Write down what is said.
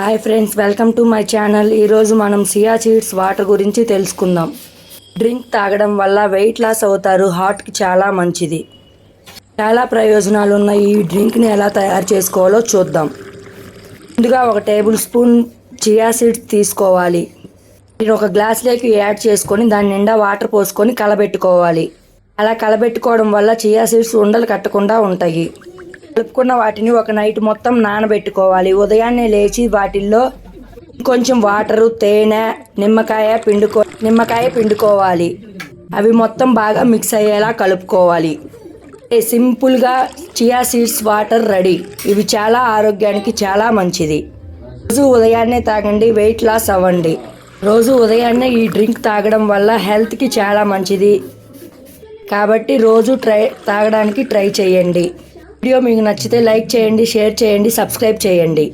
Hi friends, welcome to my channel. ఈరోజు మనం chia seeds water గురించి తెలుసుకుందాం. డ్రింక్ తాగడం వల్ల వెయిట్ లాస్ అవుతారు. హార్ట్కి చాలా మంచిది. చాలా ప్రయోజనాలు ఉన్న ఈ డ్రింక్ని ఎలా తయారు చేసుకోవాలో చూద్దాం. ముందుగా ఒక టేబుల్ స్పూన్ చియా సీడ్స్ తీసుకోవాలి. మీరు ఒక గ్లాస్లోకి యాడ్ చేసుకొని దాని నిండా వాటర్ పోసుకొని కలబెట్టుకోవాలి. అలా కలబెట్టుకోవడం వల్ల చియా సీడ్స్ ఉండలు కట్టకుండా ఉంటాయి. కలుపుకున్న వాటిని ఒక నైట్ మొత్తం నానబెట్టుకోవాలి. ఉదయాన్నే లేచి వాటిల్లో కొంచెం వాటరు, తేనె, నిమ్మకాయ పిండుకోవాలి. అవి మొత్తం బాగా మిక్స్ అయ్యేలా కలుపుకోవాలి. సింపుల్గా చియా సీడ్స్ వాటర్ రెడీ. ఇవి చాలా ఆరోగ్యానికి చాలా మంచిది. రోజు ఉదయాన్నే తాగండి, వెయిట్ లాస్ అవ్వండి. రోజు ఉదయాన్నే ఈ డ్రింక్ తాగడం వల్ల హెల్త్కి చాలా మంచిది. కాబట్టి రోజు తాగడానికి ట్రై చేయండి. వీడియో మీకు నచ్చితే లైక్ చేయండి, షేర్ చేయండి, సబ్స్క్రైబ్ చేయండి.